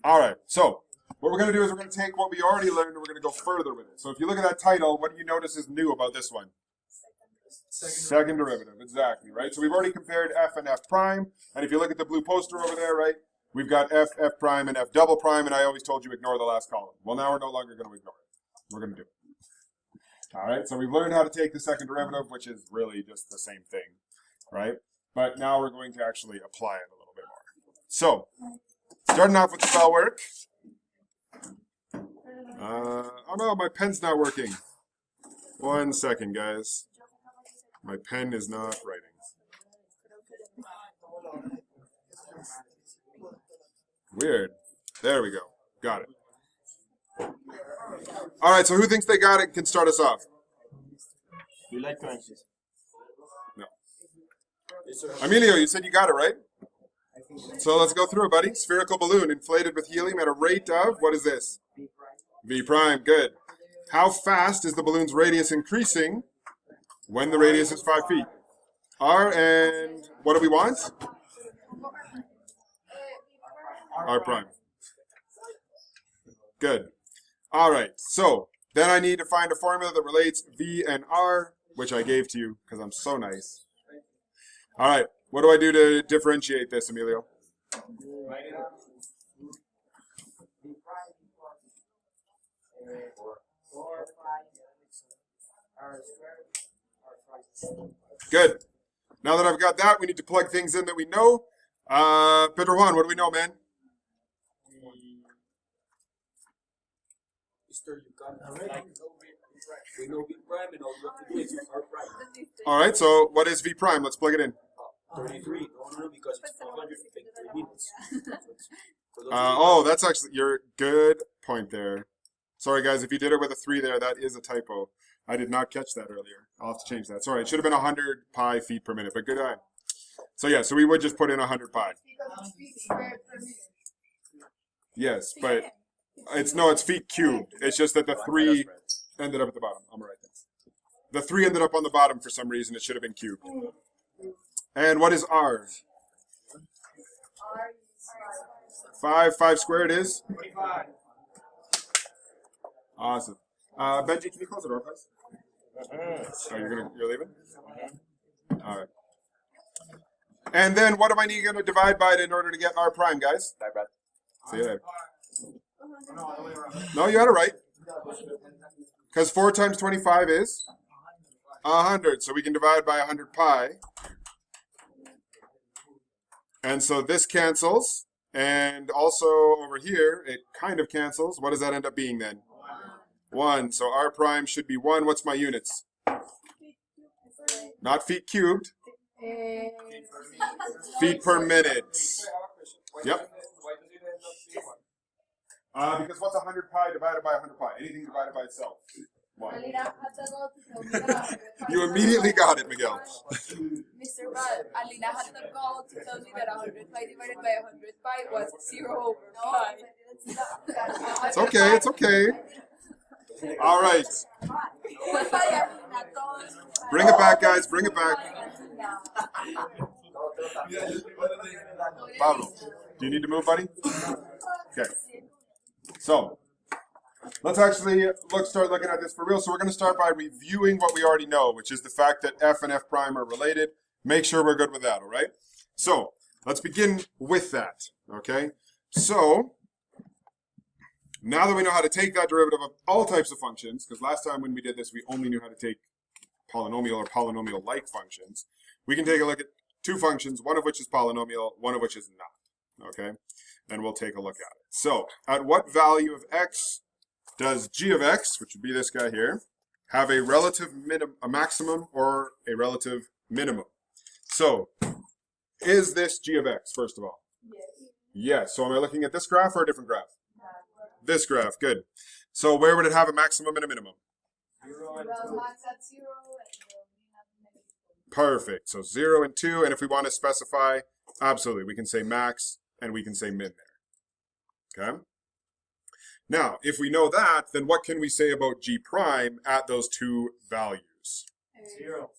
All right, so what we're going to do is we're going to take what we already learned and we're going to go further with it. So if you look at that title, what do you notice is new about this one? Second derivative, exactly, right? So we've already compared f and f prime, and if you look at the blue poster over there, right, we've got f prime, and f double prime, and I always told you ignore the last column. Well, now we're no longer going to ignore it. We're going to do it. All right, so we've learned how to take the second derivative, which is really just the same thing, right? But now we're going to actually apply it a little bit more. So, starting off with spell work. Oh no, my pen's not working. 1 second, guys. My pen is not writing. Weird. There we go. Got it. All right, so who thinks they got it can start us off? You like crunches? No. Emilio, you said you got it, right? So let's go through it, buddy. Spherical balloon inflated with helium at a rate of, what is this? V prime, good. How fast is the balloon's radius increasing when the radius is 5 feet? R, and what do we want? R prime. Good. All right, so then I need to find a formula that relates V and R, which I gave to you because I'm so nice. All right, what do I do to differentiate this, Emilio? Good. Now that I've got that, we need to plug things in that we know. Pedro Juan, what do we know, man? We know V prime and all we have to do is R prime. All right, so what is V prime? Let's plug it in. 33. No, because it's 453 minutes. Oh, that's actually your good point there. Sorry, guys, if you did it with a 3 there, that is a typo. I did not catch that earlier. I'll have to change that. Sorry, it should have been 100 pi feet per minute, but good eye. So yeah, so we would just put in 100 pi. Yes, but it's feet cubed. It's just that the 3 ended up at the bottom. I'm right. The 3 ended up on the bottom for some reason. It should have been cubed. And what is R? 5 squared is? 25. Awesome. Benji, can you close the door, please? Oh, you're leaving? All right. And then what am I going to divide by in order to get R prime, guys? See you there. No, you had it right. Because 4 times 25 is 100. So we can divide by 100 pi. And so this cancels. And also over here, it kind of cancels. What does that end up being then? 1. So R prime should be 1. What's my units? Not feet cubed. Feet per minute. Yep. Because what's 100 pi divided by 100 pi? Anything divided by itself. 1. You immediately got it, Miguel. Mr. Rod, Alina had the goal to tell me that 100 pi divided by 100 pi was 0 over pi. It's okay, it's okay. All right. Bring it back, guys, bring it back. Pablo, do you need to move, buddy? Okay. So, let's actually start looking at this for real. So we're going to start by reviewing what we already know, which is the fact that f and f prime are related. Make sure we're good with that, all right? So, let's begin with that, okay? So, now that we know how to take that derivative of all types of functions, because last time when we did this, we only knew how to take polynomial or polynomial-like functions, we can take a look at 2 functions, one of which is polynomial, one of which is not, okay? And we'll take a look at it. So, at what value of x does g of x, which would be this guy here, have a relative a maximum or a relative minimum? So, is this g of x, first of all? Yes. Yes. So am I looking at this graph or a different graph? This graph, good. So where would it have a maximum and a minimum? 0 and 2. Perfect. So 0 and 2, and if we want to specify, absolutely, we can say max and we can say min there. Okay? Now, if we know that, then what can we say about g prime at those 2 values? 0.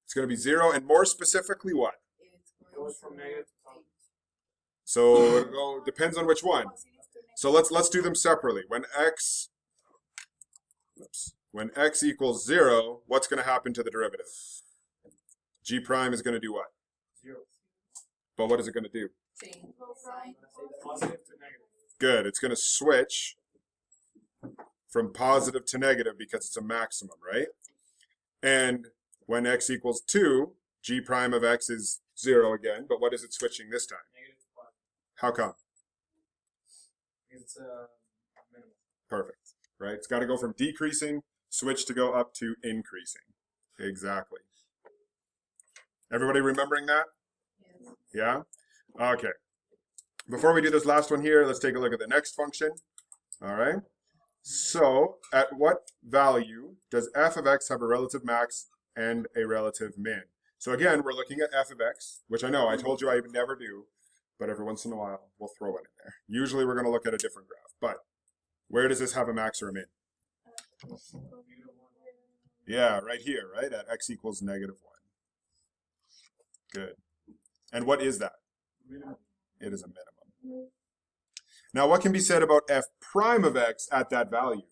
It's going to be 0, and more specifically what? It goes from negative to positive. So it depends on which one. So let's do them separately. When x equals 0, what's going to happen to the derivative? G prime is going to do what? 0. But what is it going to do? Change sign. Positive to negative. Good. It's going to switch from positive to negative because it's a maximum, right? And when x equals 2, g prime of x is 0 again, but what is it switching this time? Negative to positive. How come? It's minimum. Perfect, right? It's got to go from decreasing, switch to go up to increasing. Exactly. Everybody remembering that? Yes. Yeah? Okay. Before we do this last one here, let's take a look at the next function. All right. So at what value does f of x have a relative max and a relative min? So again, we're looking at f of x, which I know I told you I would never do, but every once in a while we'll throw it in there. Usually we're going to look at a different graph, but where does this have a max or a min? Yeah, right here, right? At x equals -1. Good. And what is that? Minimum. It is a minimum. Now, what can be said about f prime of x at that value?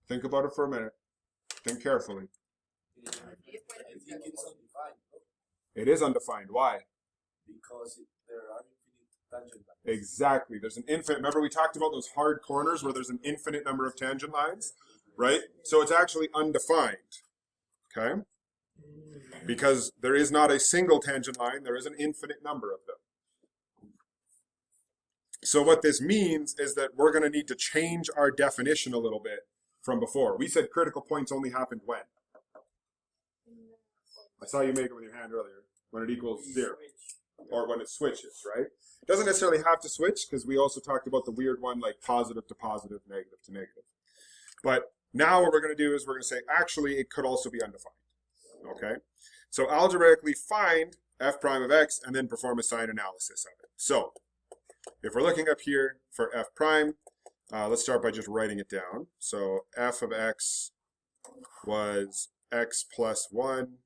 Think about it for a minute. Think carefully. I think it's undefined, It is undefined. Why? because there are infinite tangent lines. Exactly. There's an infinite. Remember we talked about those hard corners where there's an infinite number of tangent lines, right? So it's actually undefined. Okay? Because there is not a single tangent line, there is an infinite number of them. So what this means is that we're going to need to change our definition a little bit from before. We said critical points only happened when? I saw you make it with your hand earlier. When it equals 0. Or when it switches, right? It doesn't necessarily have to switch because we also talked about the weird one like positive to positive, negative to negative. But now what we're going to do is we're going to say actually it could also be undefined. Okay? So algebraically find f prime of x and then perform a sign analysis of it. So if we're looking up here for f prime, let's start by just writing it down. So f of x was x plus 1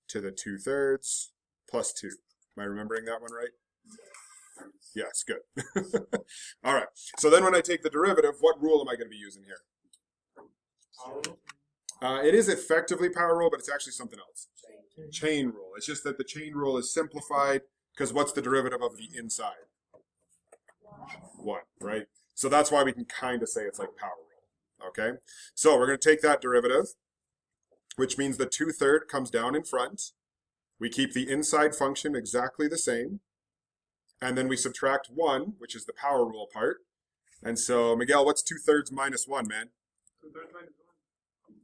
to the 2/3 plus 2. Am I remembering that one right? Yes, good. All right. So then when I take the derivative, what rule am I going to be using here? It is effectively power rule, but it's actually something else. Chain rule. It's just that the chain rule is simplified because what's the derivative of the inside? 1, right? So that's why we can kind of say it's like power rule. Okay? So we're going to take that derivative, which means the 2/3 comes down in front. We keep the inside function exactly the same. And then we subtract 1, which is the power rule part. And so, Miguel, what's 2/3 minus 1, man? 2/3 minus 1.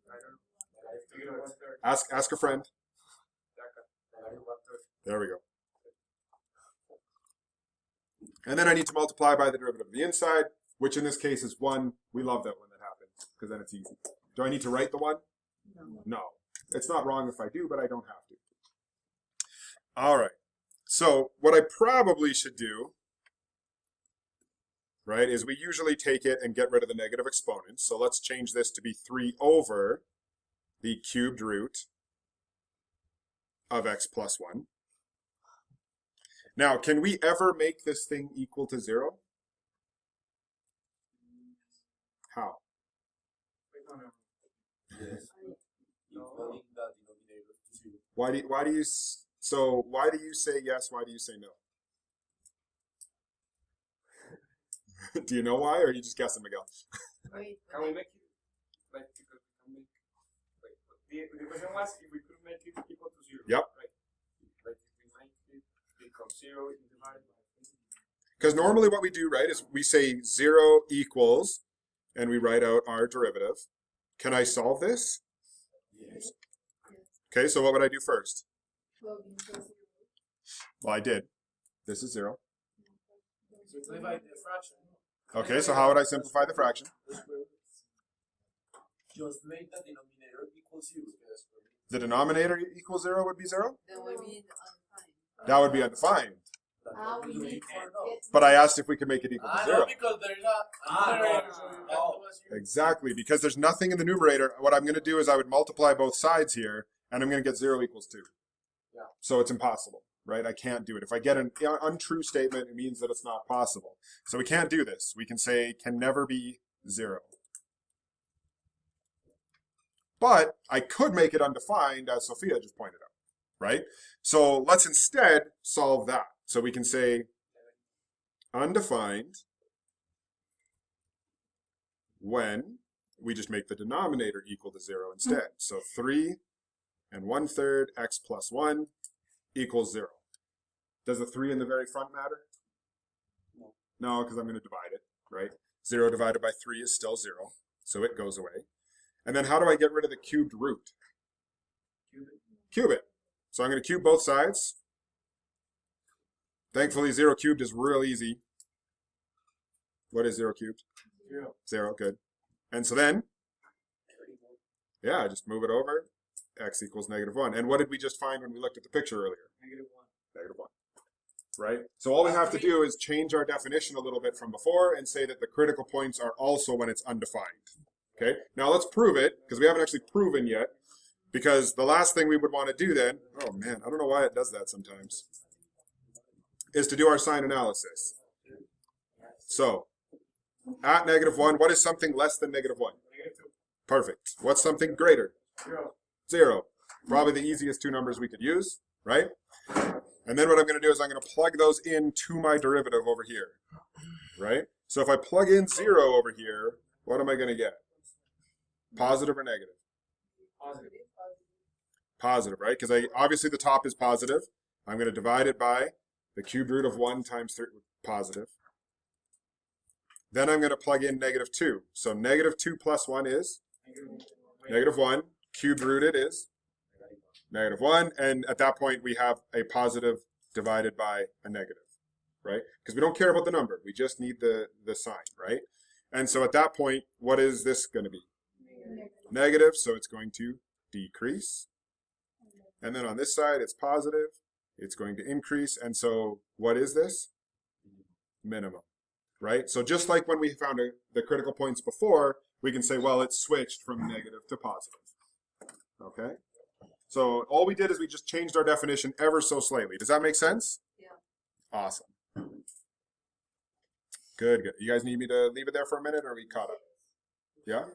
I don't know. Ask a friend. There we go. And then I need to multiply by the derivative of the inside, which in this case is 1. We love that when that happens, because then it's easy. Do I need to write the 1? No. It's not wrong if I do, but I don't have to. All right. So what I probably should do, right, is we usually take it and get rid of the negative exponents. So let's change this to be 3 over the cubed root of x plus 1. Now, can we ever make this thing equal to 0? How? Yes. Equaling the denominator to 0. Why do you say yes? Why do you say no? Do you know why, or are you just guessing, Miguel? Wait. Can we make it like because we can make like the question was if we could make it equal to 0. Yep. Right. Like if we make it become 0 divided by Because normally what we do, right, is we say 0 equals, and we write out our derivative. Can I solve this? yes. Okay, so what would I do first? Well, you chose 0. Well, I did. This is 0. Simplify the fraction. Okay, so how would I simplify the fraction? Just make the denominator equal 0. The denominator equals 0 would be 0? That would be undefined. That would be undefined. We need to get But I asked if we could make it equal to 0. because there is a numerator, so you can do a 0. Exactly, because there's nothing in the numerator. What I'm going to do is I would multiply both sides here, and I'm going to get 0 equals 2. Yeah. So it's impossible. right? I can't do it. If I get an untrue statement, it means that it's not possible. So we can't do this. We can say can never be 0. But I could make it undefined, as Sophia just pointed out, right? So let's instead solve that. So we can say undefined when we just make the denominator equal to 0 instead. So 3 1/3 x plus 1 equals 0. Does the 3 in the very front matter? No, because I'm going to divide it, right? 0 divided by 3 is still 0, so it goes away. And then how do I get rid of the cubed root? Cube it. So I'm going to cube both sides. Thankfully, 0 cubed is real easy. What is 0 cubed? 0. 0, good. And so then, yeah, just move it over. X equals -1. And what did we just find when we looked at the picture earlier? -1. -1. Right? So all we have to do is change our definition a little bit from before and say that the critical points are also when it's undefined. Okay? Now let's prove it, because we haven't actually proven yet. Because the last thing we would want to do then, oh man, I don't know why it does that sometimes, is to do our sign analysis. So, at -1, what is something less than -1? -2. Perfect. What's something greater? 0. 0. Probably the easiest two numbers we could use, right? And then what I'm going to do is I'm going to plug those into my derivative over here, right? So if I plug in 0 over here, what am I going to get? Positive or negative? Positive. Positive, right? Because obviously the top is positive. I'm going to divide it by the cubed root of 1 times 3, positive. Then I'm going to plug in -2. So -2 plus 1 is -1. Cubed rooted is -1. And at that point, we have a positive divided by a negative, right? Because we don't care about the number. We just need the sign, right? And so at that point, what is this going to be? Negative, so it's going to decrease. And then on this side, it's positive. It's going to increase. And so what is this? Minimum, right? So just like when we found the critical points before, we can say, well, it's switched from negative to positive. Okay? So all we did is we just changed our definition ever so slightly. Does that make sense? Yeah. Awesome. Good, good. You guys need me to leave it there for a minute, or are we caught up? Yeah?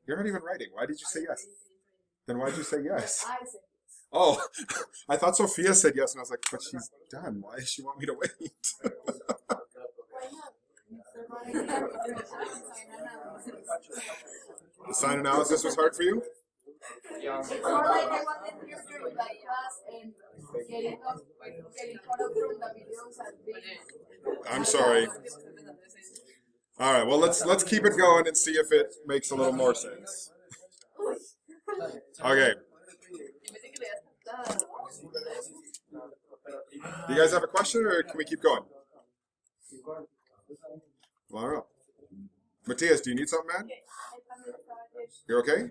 You're not even writing. Why did you say yes? Then why did you say yes? I said Oh, I thought Sophia said yes, and I was like, but she's done. Why does she want me to wait? The sign analysis was hard for you? Yeah. It's more like I wanted to use your bypass and getting caught up from the videos and being. I'm sorry. All right, well, let's keep it going and see if it makes a little more sense. Okay. Do you guys have a question, or can we keep going? Well, I don't know. Matthias, do you need something, man? You're okay?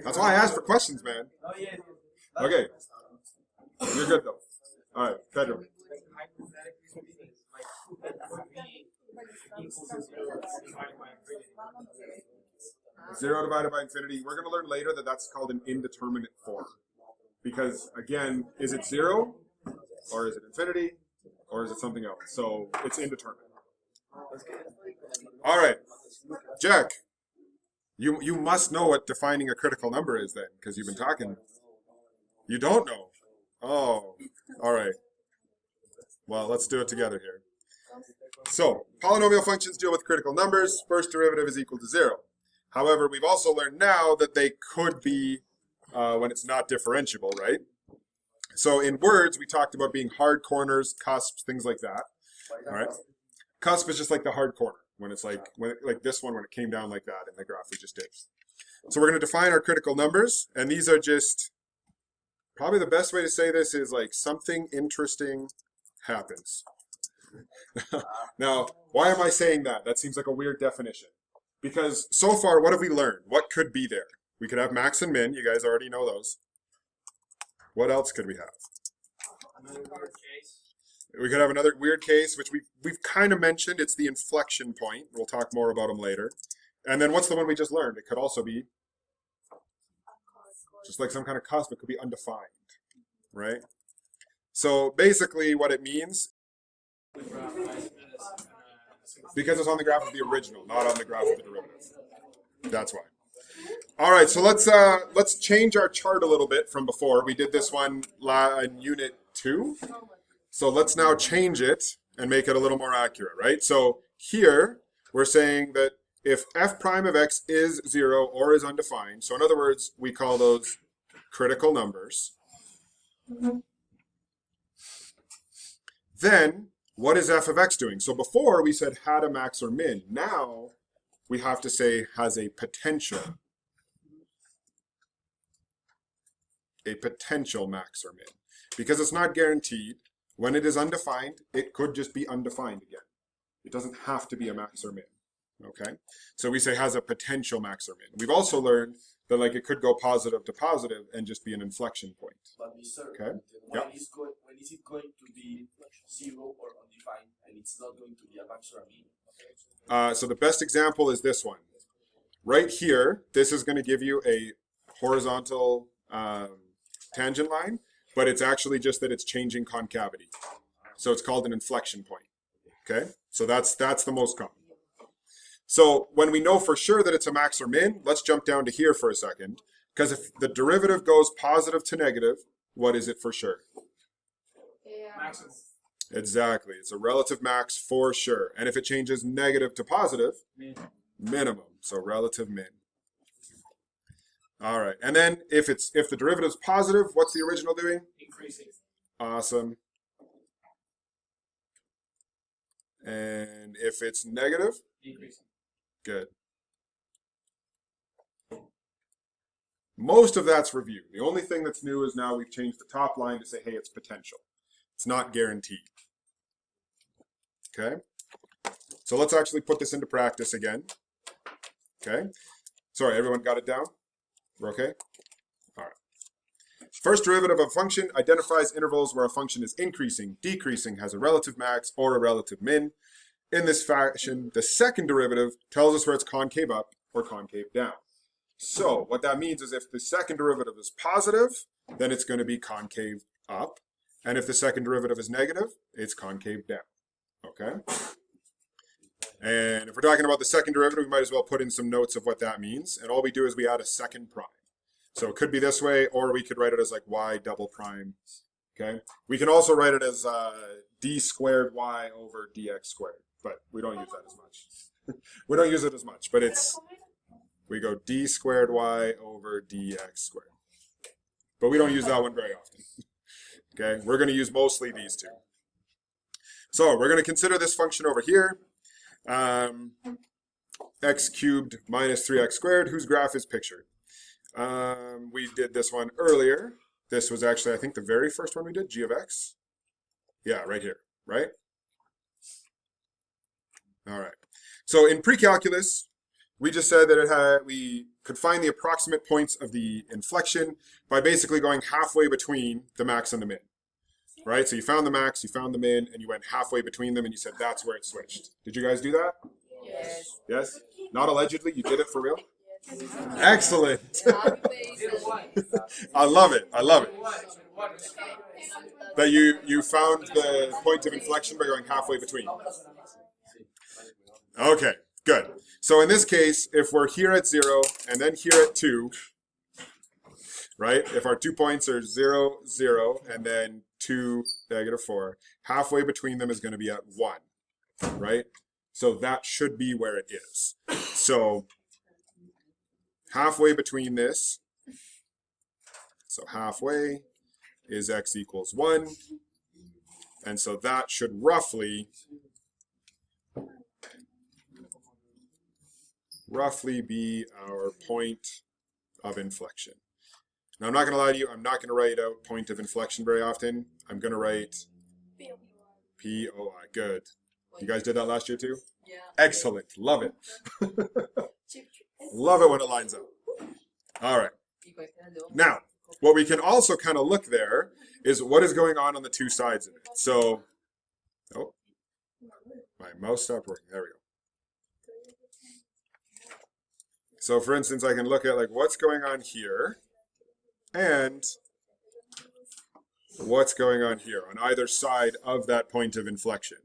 That's why I asked for questions, man. Okay. You're good, though. All right, Pedro. 0 divided by infinity. We're going to learn later that that's called an indeterminate form. Because, again, is it 0? Or is it infinity? Or is it something else? So it's indeterminate. All right. Jack, you must know what defining a critical number is then, because you've been talking. You don't know? Oh, all right. Well, let's do it together here. So, polynomial functions deal with critical numbers. First derivative is equal to 0. However, we've also learned now that they could be when it's not differentiable, right? So in words, we talked about being hard corners, cusps, things like that. All right. Cusp is just like the hard corner, when it's like this one when it came down like that in the graph we just did. So we're going to define our critical numbers, and these are just, probably the best way to say this is like something interesting happens. Now, why am I saying that? That seems like a weird definition. Because so far, what have we learned? What could be there? We could have max and min. You guys already know those. What else could we have? Another weird case. We could have another weird case, which we've kind of mentioned. It's the inflection point. We'll talk more about them later. And then what's the one we just learned? It could also be just like some kind of cusp. It could be undefined, right? So basically what it means, because it's on the graph of the original, not on the graph of the derivative. That's why. All right, so let's change our chart a little bit from before. We did this one in unit 2. So let's now change it and make it a little more accurate, right? So here we're saying that if f prime of x is 0 or is undefined, so in other words, we call those critical numbers, then what is f of x doing? So before we said had a max or min. Now we have to say has a potential. A potential max or min. Because it's not guaranteed. When it is undefined, it could just be undefined again. It doesn't have to be a max or min. Okay? So we say has a potential max or min. We've also learned that like it could go positive to positive and just be an inflection point. But Mr. Okay. When is it going to be 0 or undefined, and it's not going to be a max or a min? So the best example is this one. Right here, this is going to give you a horizontal tangent line, but it's actually just that it's changing concavity. So it's called an inflection point. Okay, so that's the most common. So when we know for sure that it's a max or min, let's jump down to here for a second, because if the derivative goes positive to negative, what is it for sure? Maximum. Exactly, it's a relative max for sure. And if it changes negative to positive, minimum. So relative min. All right, and then if the derivative is positive, what's the original doing? Increasing. Awesome. And if it's negative, Decreasing. good. Most of that's review. The only thing that's new is now we've changed the top line to say, hey, it's potential. It's not guaranteed. Okay? So let's actually put this into practice again. Okay? Sorry, everyone got it down? We're okay? All right. First derivative of a function identifies intervals where a function is increasing, decreasing, has a relative max, or a relative min. In this fashion, the second derivative tells us where it's concave up or concave down. So what that means is if the second derivative is positive, then it's going to be concave up. And if the second derivative is negative, it's concave down. Okay? And if we're talking about the second derivative, we might as well put in some notes of what that means. And all we do is we add a second prime. So it could be this way, or we could write it as like y double prime. Okay? We can also write it as d squared y over dx squared, but we don't use that as much. We don't use it as much, but we go d squared y over dx squared. But we don't use that one very often. Okay? We're going to use mostly these two. So we're going to consider this function over here. X cubed minus 3x squared, whose graph is pictured. We did this one earlier. This was actually, I think, the very first one we did, g of x. Yeah, right here, right? All right. So in pre-calculus, we just said that we could find the approximate points of the inflection by basically going halfway between the max and the min. Right? So you found the max, you found the min, and you went halfway between them, and you said that's where it switched. Did you guys do that? Yes. Yes? Not allegedly, you did it for real? Excellent. I love it. I love it. That you found the point of inflection by going halfway between. Okay, good. So in this case, if we're here at 0 and then here at 2, right? If our 2 points are 0, 0, and then 2, negative 4, halfway between them is going to be at 1, right? So that should be where it is. So halfway between this, so halfway is x equals 1, and so that should roughly be our point of inflection. Now, I'm not going to lie to you, I'm not going to write out point of inflection very often. I'm going to write P-O-I. Good. You guys did that last year too? Yeah. Excellent. Love it. Love it when it lines up. All right. Now, what we can also kind of look there is what is going on the two sides of it. So, oh, my mouse stopped working. There we go. So, for instance, I can look at like what's going on here and what's going on here on either side of that point of inflection.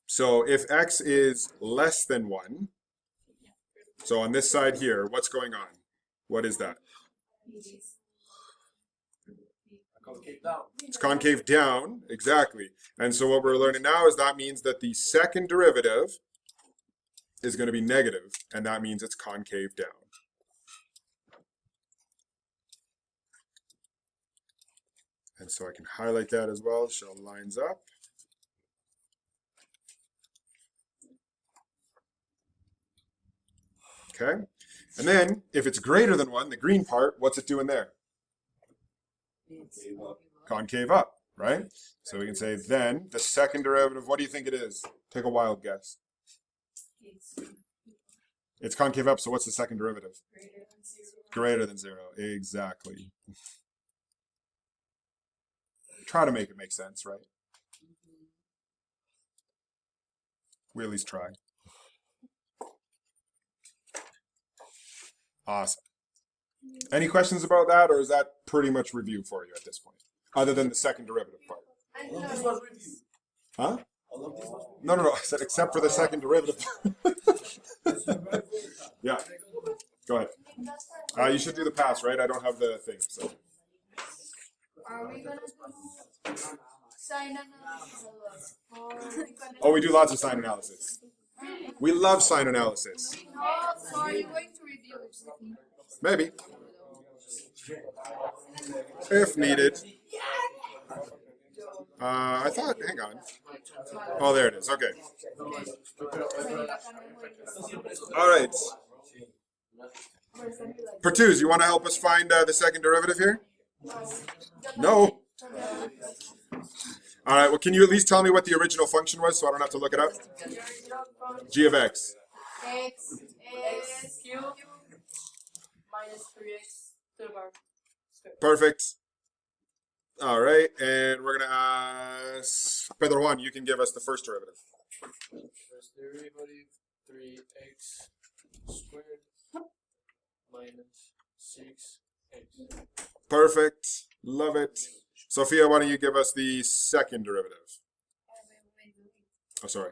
So if x is less than 1, so on this side here, what's going on? What is that? Concave down. It's concave down, exactly. And so what we're learning now is that means that the second derivative is going to be negative, and that means it's concave down. And so I can highlight that as well, so it lines up. Okay, and then if it's greater than 1, the green part, what's it doing there? Concave up, right? So we can say then the second derivative, what do you think it is? Take a wild guess. It's concave up, so what's the second derivative? Greater than 0, exactly. Try to make it make sense, right? We at least try. Awesome. Any questions about that, or is that pretty much review for you at this point? Other than the second derivative part. All of this was review. Huh? All of this was review. No. I said except for the second derivative. Yeah. Go ahead. You should do the pass, right? I don't have the thing, so. Are we gonna do sign analysis? Oh, we do lots of sign analysis. We love sign analysis. So are you going to review it? Maybe. If needed. I thought, hang on. Oh, there it is. Okay. All right. Pertuz, you want to help us find the second derivative here? No. All right. Well, can you at least tell me what the original function was so I don't have to look it up? G of x. X is cubed minus 3x to the power squared. Perfect. All right. And we're going to ask Pedro Juan, you can give us the first derivative. First derivative, 3x squared minus 6x. Perfect. Love it. Sophia, why don't you give us the second derivative? Oh, sorry.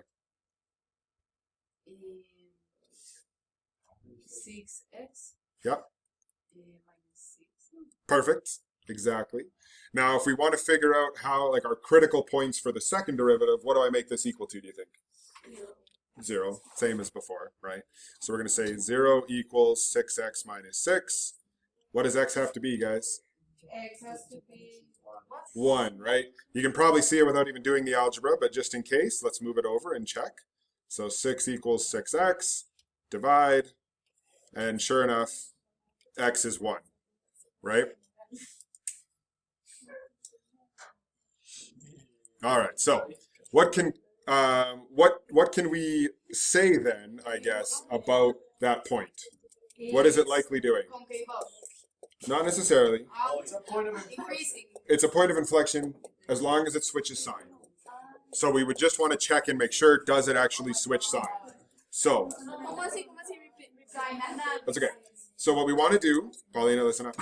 6x Yep. minus 6. Perfect. Exactly. Now, if we want to figure out how, like, our critical points for the second derivative, what do I make this equal to, do you think? 0. Same as before, right? So we're going to say 0 equals 6x minus 6. What does x have to be, guys? X has to be 1, right? You can probably see it without even doing the algebra, but just in case, let's move it over and check. So 6 equals 6x, divide, and sure enough, x is 1, right? All right, so what can we say then, I guess, about that point? What is it likely doing? concave up. Not necessarily. Oh, it's a point of Increasing. It's a point of inflection as long as it switches sign. So we would just want to check and make sure, does it actually switch sign? So, ¿Cómo así? Sign analysis. that's okay. So what we want to do, Paulina, listen up,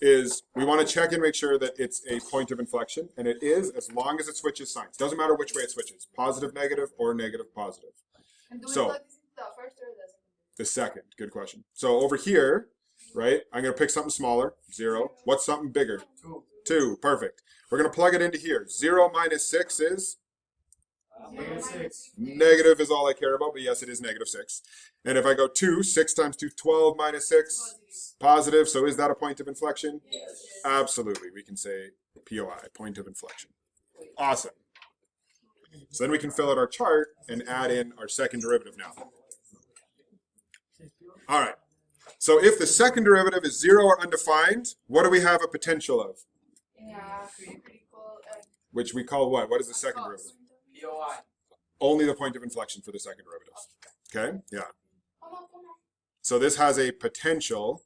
is we want to check and make sure that it's a point of inflection, and it is as long as it switches signs. Doesn't matter which way it switches, positive, negative, or negative, positive. And do we So- plug this into the first or the second? The second, good question. So over here, right, I'm going to pick something smaller, 0. What's something bigger? 2, perfect. We're going to plug it into here. 0 minus 6 is? Negative is all I care about, but yes, it is negative 6. And if I go 2, 6 times 2, 12 minus 6, positive. So is that a point of inflection? Yes. Absolutely. We can say POI, point of inflection. Awesome. So then we can fill out our chart and add in our second derivative now. All right. So if the second derivative is 0 or undefined, what do we have a potential of? Yeah, critical. Which we call what? What is the second derivative? POI. Only the point of inflection for the second derivative. Okay? Yeah. So this has a potential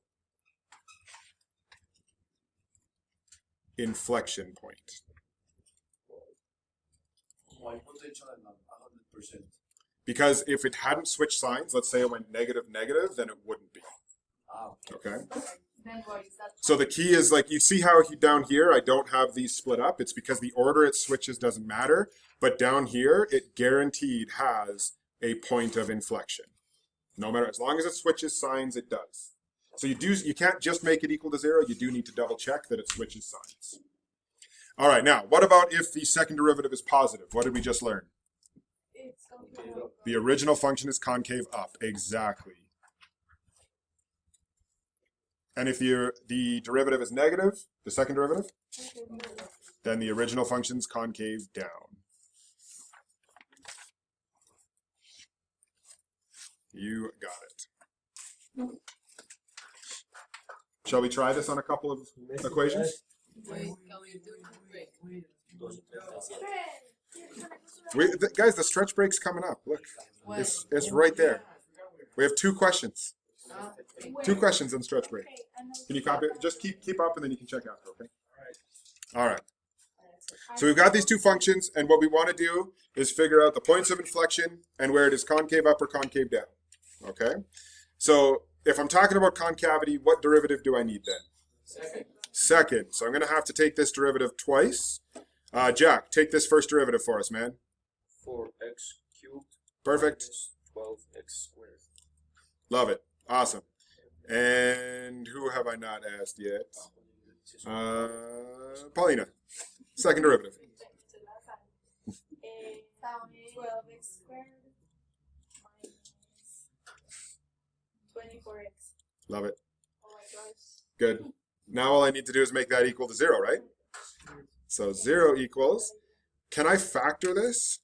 inflection point. Why potential and not 100%? Because if it hadn't switched signs, let's say it went negative, negative, then it wouldn't be. Ah, Okay? Then what is that? So the key is like, you see how down here I don't have these split up. It's because the order it switches doesn't matter. But down here, it guaranteed has a point of inflection. No matter, as long as it switches signs, it does. So you can't just make it equal to 0. You do need to double check that it switches signs. All right, now, what about if the second derivative is positive? What did we just learn? It's The original function is concave up. Exactly. And if the derivative is negative, the second derivative, then the original function's concave down. You got it. Shall we try this on a couple of equations? Guys, the stretch break's coming up. Look, it's right there. We have 2 questions. 2 questions on stretch break. Can you copy it? Just keep up and then you can check after, okay? All right. So we've got these 2 functions, and what we want to do is figure out the points of inflection and where it is concave up or concave down. Okay? So if I'm talking about concavity, what derivative do I need then? Second. So I'm going to have to take this derivative twice. Jack, take this first derivative for us, man. 4x cubed. Perfect. 12x squared. Love it. Awesome. And who have I not asked yet? Paulina. Second derivative. 12x squared minus 24x. Love it. Oh my gosh. Good. Now all I need to do is make that equal to 0, right? So 0 equals, can I factor this?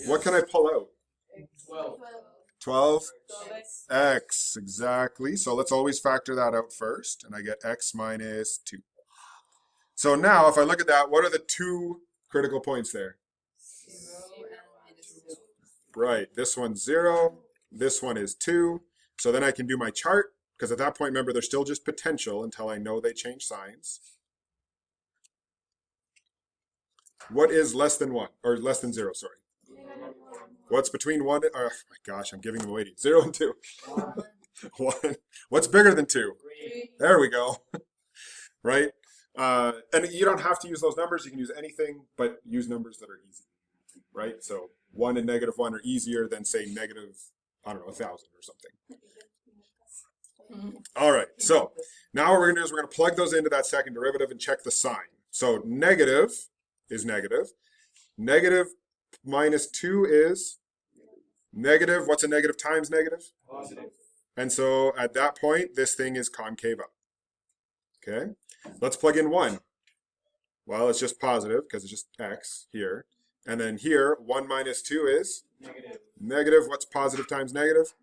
What can I pull out? 12 x, exactly. So let's always factor that out first, and I get x minus 2. So now if I look at that, what are the 2 critical points there? Right, this one's 0, this one is 2. So then I can do my chart, because at that point, remember, they're still just potential until I know they change signs. What is less than 1, or less than 0, sorry? What's between 1, oh my gosh, I'm giving them away. 0 and 2. 1. What's bigger than 2? There we go. Right? And you don't have to use those numbers. You can use anything, but use numbers that are easy. Right? So 1 and -1 are easier than, say, negative, I don't know, 1,000 or something. All right, so now what we're going to do is we're going to plug those into that second derivative and check the sign. So negative is negative. Negative minus 2 is negative. What's a negative times negative? Positive. And so at that point, this thing is concave up. Okay, let's plug in 1. Well, it's just positive because it's just x here. And then here, 1 minus 2 is? Negative. Negative. What's positive times negative?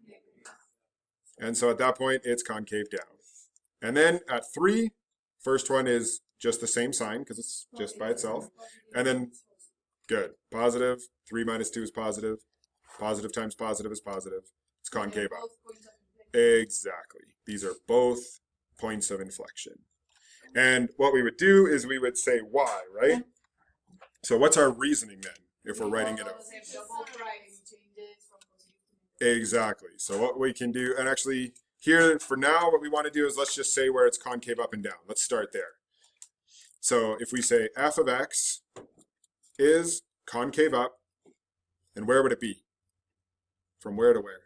And so at that point, it's concave down. And then at 3, first one is just the same sign because it's just by itself. And then, good, positive, 3 minus 2 is positive. Positive times positive is positive. It's concave up. Exactly. These are both points of inflection. And what we would do is we would say y, right? So what's our reasoning then, if we're writing it out? Exactly. So what we can do, and actually here for now, what we want to do is let's just say where it's concave up and down. Let's start there. So if we say f of x is concave up, and where would it be? From where to where?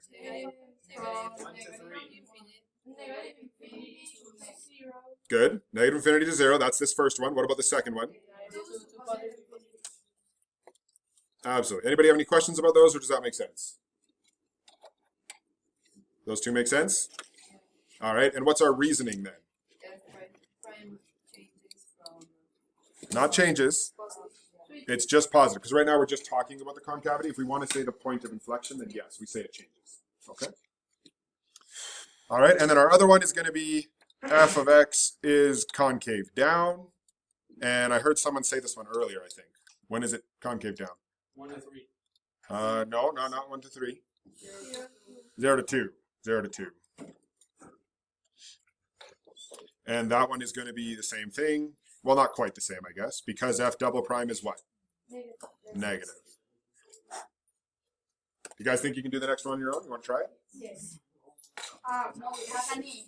Good. Negative infinity to 0. That's this first one. What about the second one? Absolutely. Anybody have any questions about those, or does that make sense? Those 2 make sense? All right. And what's our reasoning then? Not changes. It's just positive. Because right now we're just talking about the concavity. If we want to say the point of inflection, then yes, we say it changes. Okay? All right. And then our other one is going to be f of x is concave down. And I heard someone say this one earlier, I think. When is it concave down? 1 to 3. No, not 1 to 3. 0 to 2. 0 to 2. And that one is going to be the same thing. Well, not quite the same, I guess, because f double prime is what? Negative. You guys think you can do the next one on your own? You want to try it? Yes. No, we have an E.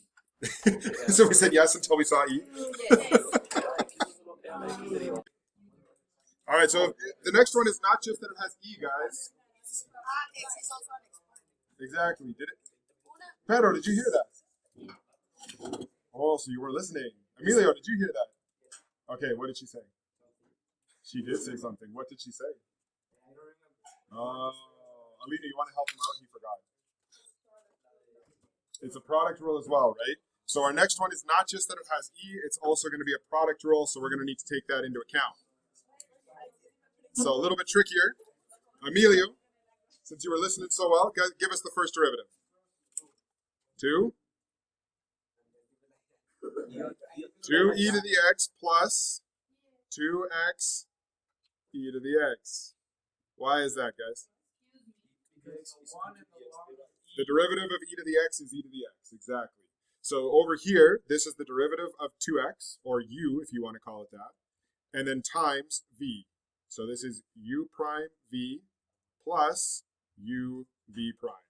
So we said yes until we saw E. Yes. All right, so the next one is not just that it has E, guys. X is also an exponent. Exactly. Did it? Pedro, did you hear that? Oh, so you were listening. Emilio, did you hear that? Okay, what did she say? She did say something. What did she say? Alina, you want to help him out? He forgot. It's a product rule as well, right? So our next one is not just that it has E, it's also going to be a product rule, so we're going to need to take that into account. So a little bit trickier. Emilio, since you were listening so well, give us the first derivative. 2 2e to the x plus 2x e to the x. Why is that, guys? The derivative of e to the x is e to the x, exactly. So over here, this is the derivative of 2x, or u if you want to call it that, and then times v. So this is u prime v plus u v prime.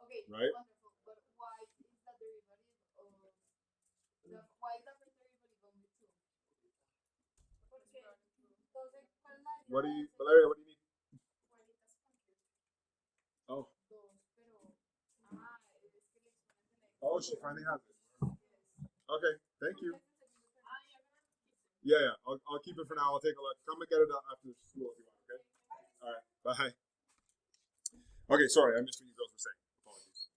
Okay, Right? wonderful. But why is the derivative of why is the first derivative only 2? What do you, Valeria, what do you need? Oh. Oh, she finally has it. Okay, thank you. Yeah, I'll keep it for now. I'll take a look. Come and get it after school if you want, okay? All right, bye. Okay, sorry, I missed what you girls were saying. Apologies.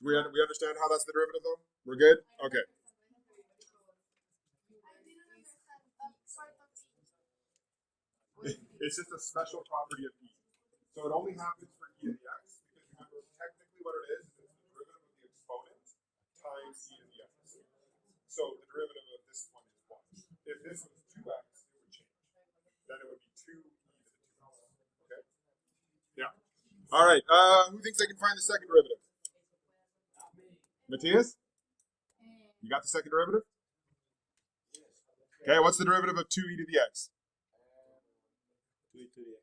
We understand how that's the derivative, though? We're good? Okay. It's just a special property of E. So it only happens for E to the X, because remember, technically what it is it's the derivative of the exponent times E to the X. So the derivative of this one is 1. If this was 2x, it would change. Then it would be 2e to the 2x. Okay? Yeah. All right. Who thinks they can find the second derivative? Matthias? You got the second derivative? Okay, what's the derivative of 2e to the x? 2e to the x.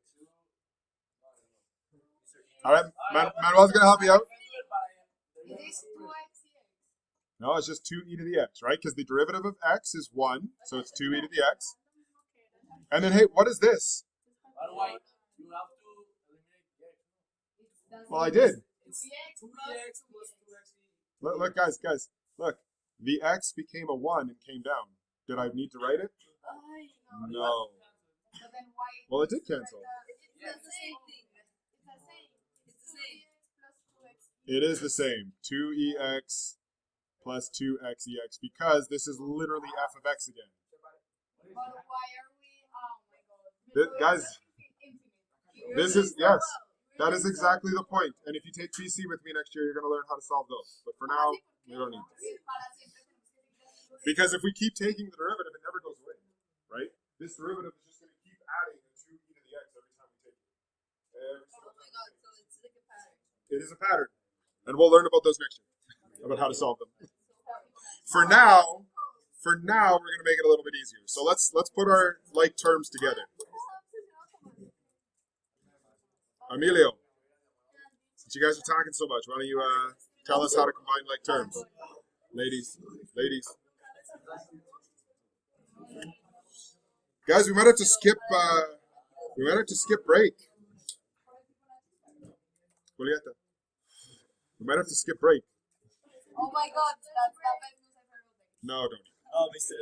All right, Manuel's going to help you out. It is 2x. No, it's just 2e to the x, right? Because the derivative of x is 1, so it's 2e to the x. And then, hey, what is this? But why? You have to eliminate the x. Well, I did. It's 2x plus 2x. Look, guys, look. The x became a 1 and came down. Did I need to write it? No. But then why? Well, it did cancel. It's the same thing. It's the same. Plus 2x. It is the same. 2ex plus 2xex, because this is literally f of x again. But why are we? Oh my God. Guys, this is, yes, that is exactly the point. And if you take PC with me next year, you're going to learn how to solve those. But for now, we don't need to. Because if we keep taking the derivative, it never goes away, right? This derivative is just going to keep adding a 2e to the x every time we take it. Every single time we take it. So it's like a pattern. It is a pattern. And we'll learn about those next year, about how to solve them. For now, we're going to make it a little bit easier. So let's put our like terms together. Emilio, since you guys are talking so much, why don't you tell us how to combine like terms? Ladies. Guys, we might have to skip break. Julieta. We might have to skip break. Oh my God, that's No, don't. Oh, Mr.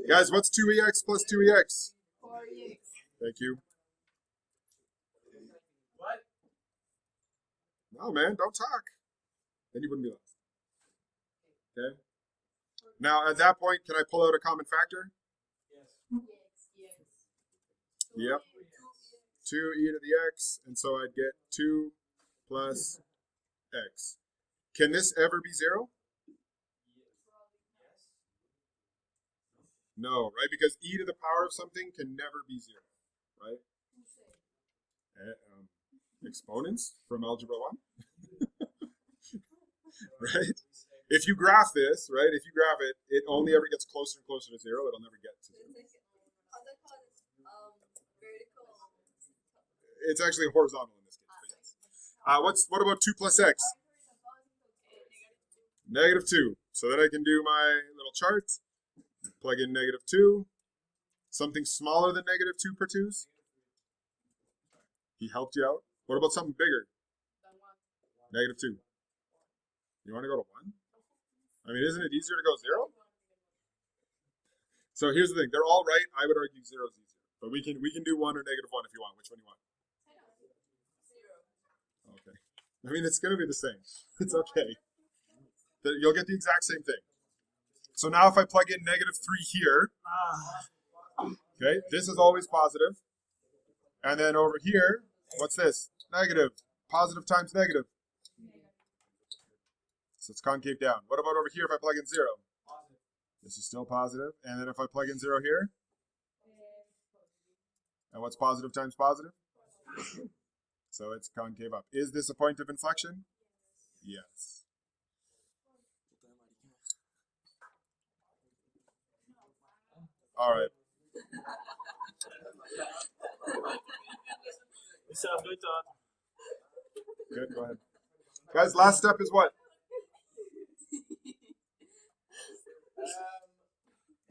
Guys, what's 2ex plus 2ex? 4x. Thank you. What? No, man, don't talk. Then you wouldn't be lost. Okay? Now, at that point, can I pull out a common factor? Yes. Yep. 2e to the x, and so I'd get 2 plus x. Can this ever be 0? No, right? Because e to the power of something can never be 0, right? Exponents from algebra 1. Right? If you graph this, right, if you graph it, it only ever gets closer and closer to 0. It'll never get to 0. It's actually horizontal in this case. But yes. What about 2 plus x? -2. So then I can do my little chart. Plug in -2. Something smaller than -2 per 2's. He helped you out. What about something bigger? -2. You want to go to 1? I mean, isn't it easier to go 0? So here's the thing. They're all right. I would argue 0 is easier. But we can do 1 or -1 if you want. Which one do you want? Okay. I mean, it's going to be the same. It's okay. You'll get the exact same thing. So now if I plug in -3 here, okay, this is always positive. And then over here, what's this? Negative. Positive times negative. So it's concave down. What about over here if I plug in 0? This is still positive. And then if I plug in 0 here? And what's positive times positive? So it's concave up. Is this a point of inflection? Yes. All right. Good, go ahead. Guys, last step is what?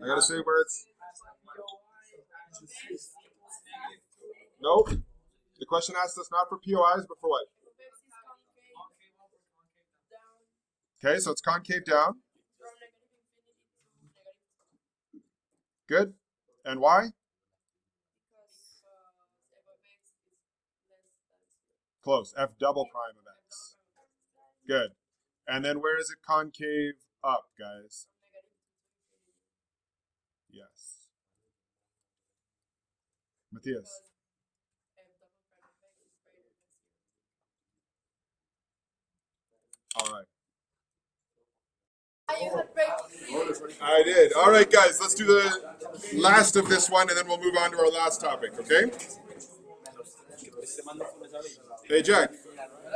I gotta say where it's... Nope. The question asked us not for POIs, but for what? Okay, so it's concave down. Good. And why? Close. F double prime of x. Good. And then where is it concave up, guys? Yes. Matthias. All right. I did. All right, guys, let's do the last of this one, and then we'll move on to our last topic, okay? Hey, Jack,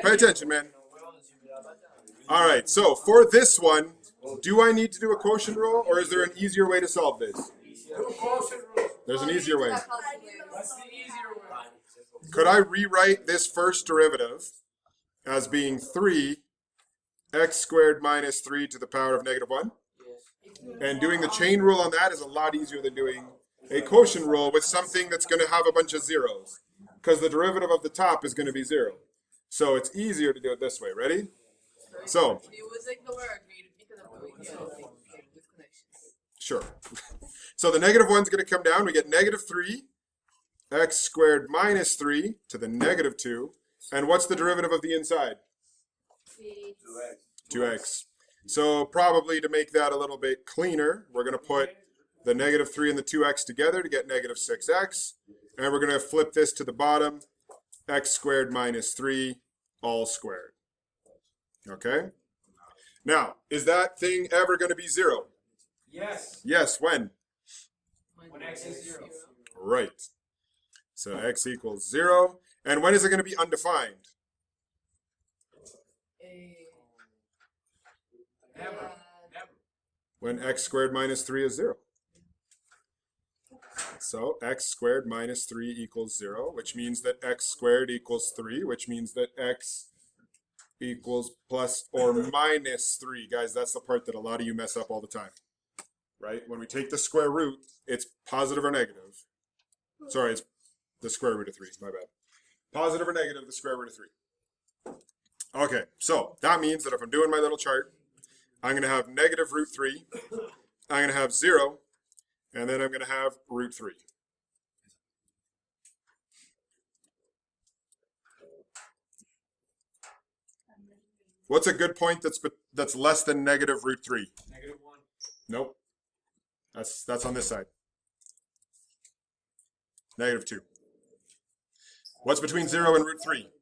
pay attention, man. All right, so for this one, do I need to do a quotient rule, or is there an easier way to solve this? There's an easier way. Could I rewrite this first derivative as being 3 x squared minus 3 to the power of -1? And doing the chain rule on that is a lot easier than doing a quotient rule with something that's going to have a bunch of zeros, because the derivative of the top is going to be 0. So it's easier to do it this way. Ready? So, sure. So the -1 is going to come down. We get -3 x squared minus 3 to the -2. And what's the derivative of the inside? 2x. So probably to make that a little bit cleaner, we're going to put the -3 and the 2x together to get -6x. And we're going to flip this to the bottom, x squared minus 3 all squared. Okay? Now, is that thing ever going to be 0? Yes. Yes, when? When x is 0. Right. So x equals 0. And when is it going to be undefined? Never. Never. When x squared minus 3 is 0. So x squared minus 3 equals 0, which means that x squared equals 3, which means that x equals plus or minus 3. Guys, that's the part that a lot of you mess up all the time. Right? When we take the square root, it's positive or negative. Sorry, it's the square root of 3. My bad. Positive or negative, the square root of 3. Okay, so that means that if I'm doing my little chart, I'm going to have negative root 3. I'm going to have 0. And then I'm going to have root 3. What's a good point that's less than negative root 3? -1. Nope. That's on this side. -2. What's between 0 and root 3?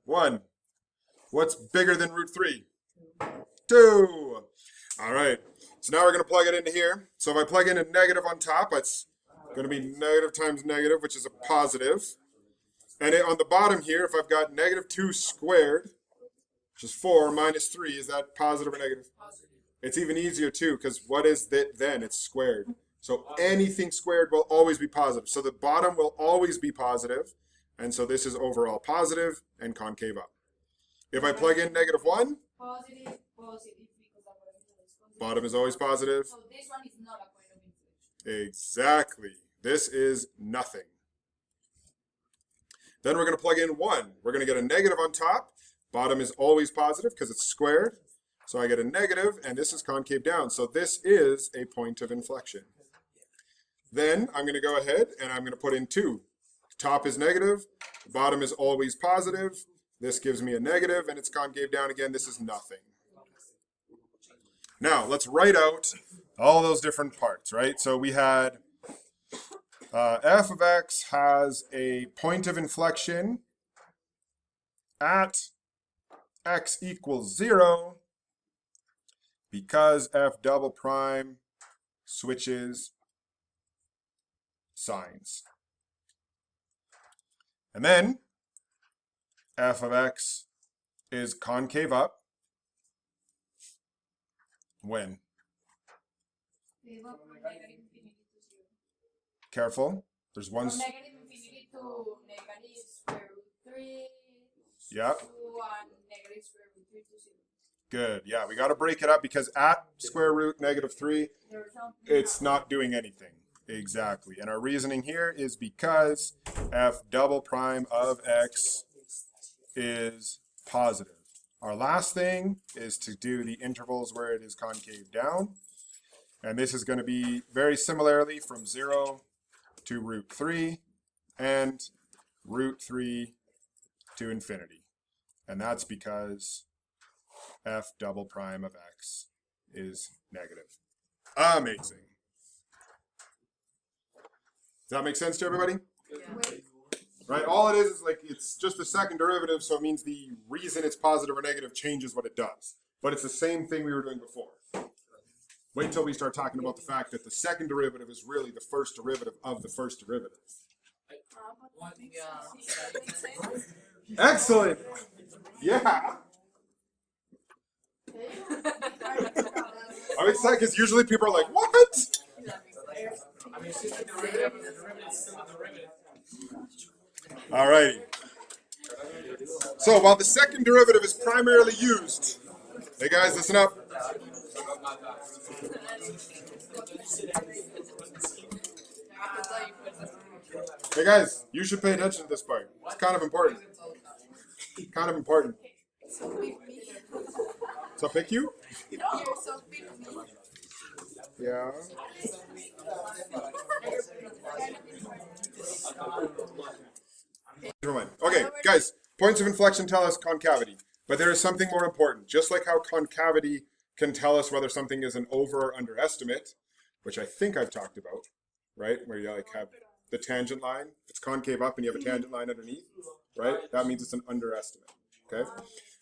1. What's bigger than root 3? 2. All right. So now we're going to plug it into here. So if I plug in a negative on top, it's going to be negative times negative, which is a positive. And on the bottom here, if I've got -2 squared, which is 4, minus 3, is that positive or negative? Positive. It's even easier too, because what is that then? It's squared. So anything squared will always be positive. So the bottom will always be positive. And so this is overall positive and concave up. If I plug in -1, Positive, positive because the parameter is positive. Bottom is always positive. So this one is not a point of inflection. Exactly. This is nothing. Then we're going to plug in 1. We're going to get a negative on top. Bottom is always positive because it's squared. So I get a negative, and this is concave down. So this is a point of inflection. Then I'm going to go ahead and I'm going to put in 2. Top is negative. Bottom is always positive. This gives me a negative, and it's concave down again. This is nothing. Now, let's write out all those different parts, right? So we had f of x has a point of inflection at x equals 0 because f double prime switches signs. And then f of x is concave up when? They go from negative infinity to 0. Careful. There's one. From negative infinity to negative square root 3. Yep. To negative square root 3 to 0. Good. Yeah, we got to break it up because at square root negative 3, There's something it's not doing anything. Exactly. And our reasoning here is because f double prime of x is positive. Our last thing is to do the intervals where it is concave down. And this is going to be very similarly from 0 to root 3 and root 3 to infinity. And that's because f double prime of x is negative. Amazing. Does that make sense to everybody? Wait, Right? All it is like it's just the second derivative, so it means the reason it's positive or negative changes what it does. But it's the same thing we were doing before. Wait till we start talking about the fact that the second derivative is really the first derivative of the first derivative. Excellent. Yeah. I'm excited because usually people are like, what? I mean, it's just a derivative of the derivative, it's still a derivative. All righty. So while the second derivative is primarily used, hey guys, listen up. Hey guys, you should pay attention to this part. It's kind of important. Kind of important. so pick me. So pick you? You're so pick me. Yeah. Never mind. Okay, guys, points of inflection tell us concavity. But there is something more important. Just like how concavity can tell us whether something is an over or underestimate, which I think I've talked about, right? Where you like have the tangent line. It's concave up and you have a tangent line underneath, right? That means it's an underestimate. Okay?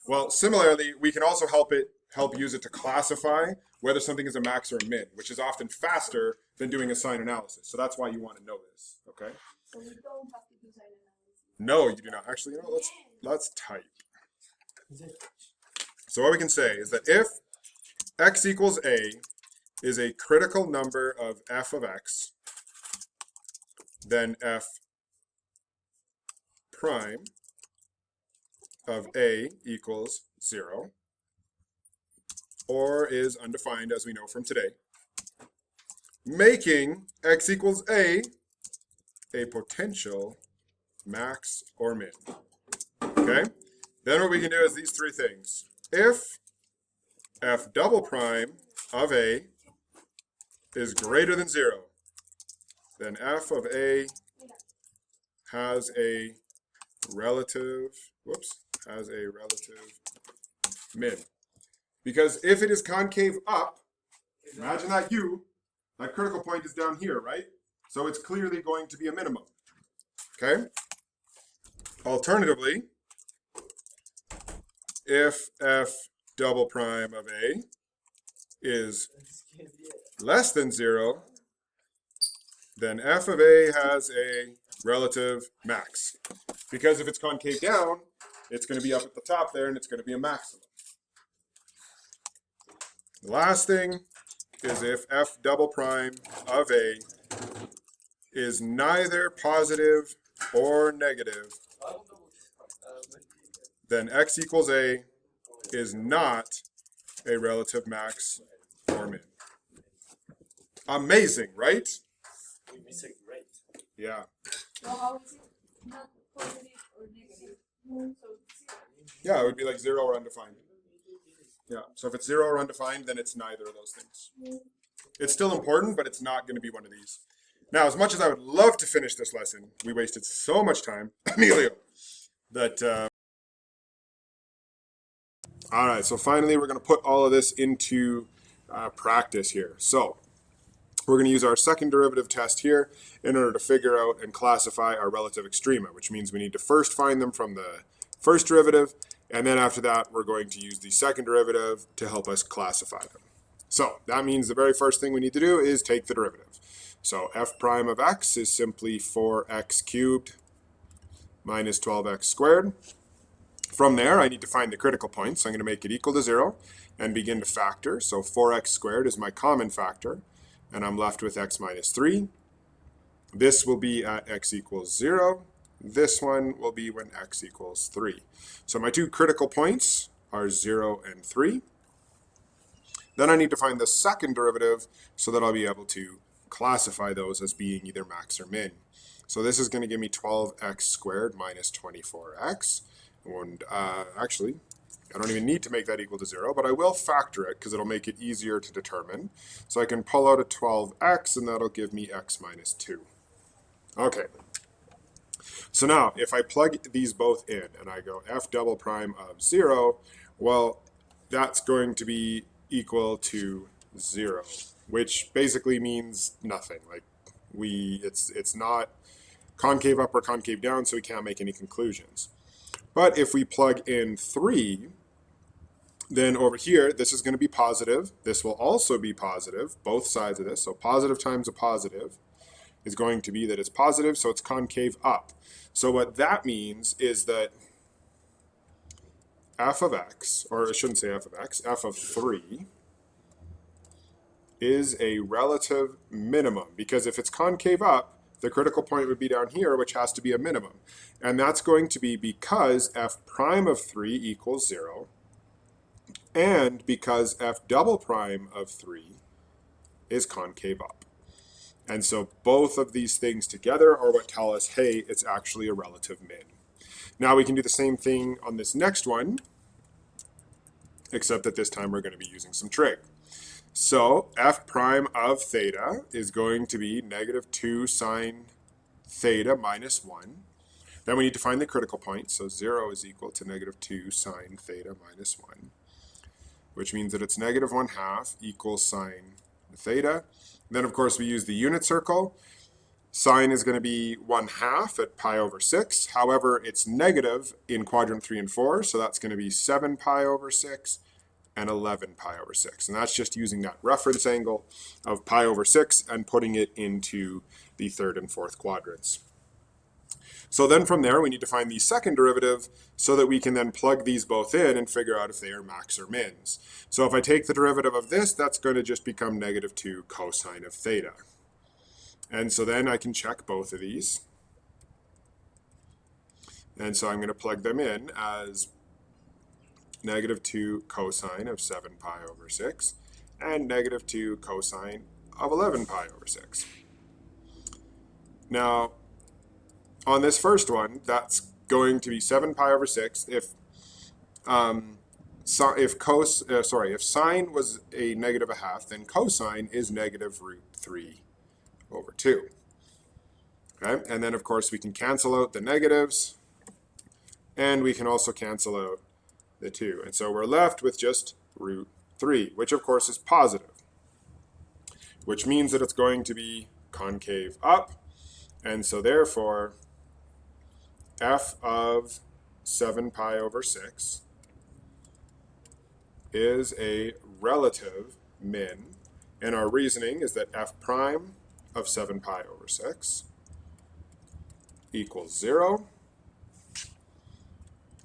Well, similarly, we can also help use it to classify whether something is a max or a min, which is often faster than doing a sign analysis. So that's why you want to know this. Okay? So we don't have to do sign analysis. No, you do not. Actually, you know, let's type. So what we can say is that if x equals a is a critical number of f of x, then f prime of a equals 0, or is undefined as we know from today, making x equals a potential max or min. Okay? Then what we can do is these three things. If f double prime of a is greater than 0, then f of a has a relative min. Because if it is concave up, imagine that critical point is down here, right? So it's clearly going to be a minimum. Okay? Alternatively, if f double prime of a is less than 0, then f of a has a relative max. Because if it's concave down, it's going to be up at the top there, and it's going to be a maximum. The last thing is if f double prime of a is neither positive or negative, then x equals a is not a relative max or min. Amazing, right? We miss a great. Yeah. So how is it not positive or negative? So Yeah, it would be like 0 or undefined. Yeah, so if it's 0 or undefined, then it's neither of those things. It's still important, but it's not going to be one of these. Now, as much as I would love to finish this lesson, we wasted so much time, Emilio, that... All right, so finally we're going to put all of this into practice here. So we're going to use our second derivative test here in order to figure out and classify our relative extrema, which means we need to first find them from the first derivative, and then after that we're going to use the second derivative to help us classify them. So that means the very first thing we need to do is take the derivative. So f prime of x is simply 4x cubed minus 12x squared. From there, I need to find the critical point, so I'm going to make it equal to 0 and begin to factor. So 4x squared is my common factor, and I'm left with x minus 3. This will be at x equals 0. This one will be when x equals 3. So my two critical points are 0 and 3. Then I need to find the second derivative so that I'll be able to classify those as being either max or min. So this is going to give me 12x squared minus 24x. And actually, I don't even need to make that equal to 0, but I will factor it because it'll make it easier to determine. So I can pull out a 12x, and that'll give me x minus 2. Okay. So now, if I plug these both in, and I go f double prime of 0, well, that's going to be equal to 0, which basically means nothing. Like it's not concave up or concave down, so we can't make any conclusions. But if we plug in 3, then over here, this is going to be positive. This will also be positive, both sides of this. So positive times a positive is going to be that it's positive, so it's concave up. So what that means is that f of x, or I shouldn't say f of x, f of 3 is a relative minimum. Because if it's concave up, the critical point would be down here, which has to be a minimum. And that's going to be because f prime of 3 equals 0, and because f double prime of 3 is concave up. And so both of these things together are what tell us, hey, it's actually a relative min. Now we can do the same thing on this next one, except that this time we're going to be using some trig. So f prime of theta is going to be negative 2 sine theta minus 1. Then we need to find the critical point. So 0 is equal to negative 2 sine theta minus 1, which means that it's negative 1/2 equals sine theta. Then, of course, we use the unit circle. Sine is going to be 1/2 at pi over 6. However, it's negative in quadrant 3 and 4, so that's going to be 7 pi over 6 and 11 pi over 6. And that's just using that reference angle of pi over 6 and putting it into the third and fourth quadrants. So then from there, we need to find the second derivative so that we can then plug these both in and figure out if they are max or mins. So if I take the derivative of this, that's going to just become negative 2 cosine of theta. And so then I can check both of these. And so I'm going to plug them in as negative 2 cosine of 7 pi over 6 and negative 2 cosine of 11 pi over 6. Now, on this first one, that's going to be 7 pi over 6. If sine was a negative 1/2, then cosine is negative root 3 over 2. Okay, and then of course we can cancel out the negatives, and we can also cancel out the 2. And so we're left with just root 3, which of course is positive, which means that it's going to be concave up. And so therefore, f of 7 pi over 6 is a relative min. And our reasoning is that f prime of 7 pi over 6 equals 0.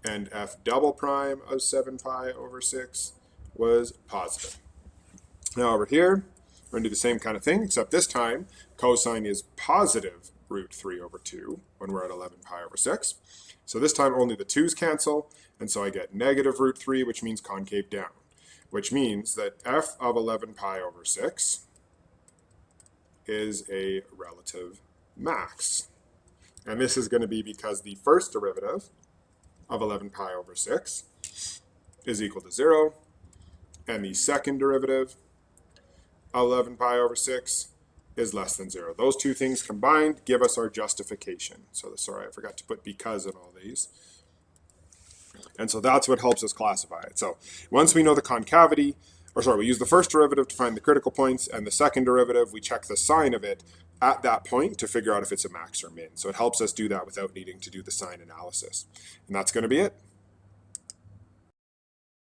And f double prime of 7 pi over 6 was positive. Now over here, we're going to do the same kind of thing, except this time cosine is positive root 3 over 2 when we're at 11 pi over 6. So this time only the 2's cancel, and so I get negative root 3, which means concave down, which means that f of 11 pi over 6 is a relative max. And this is going to be because the first derivative of 11 pi over 6 is equal to 0, and the second derivative of 11 pi over 6 is less than 0. Those two things combined give us our justification. So sorry, I forgot to put because in all these. And so that's what helps us classify it. So once we know the concavity, we use the first derivative to find the critical points, and the second derivative, we check the sign of it at that point to figure out if it's a max or min. So it helps us do that without needing to do the sign analysis. And that's going to be it.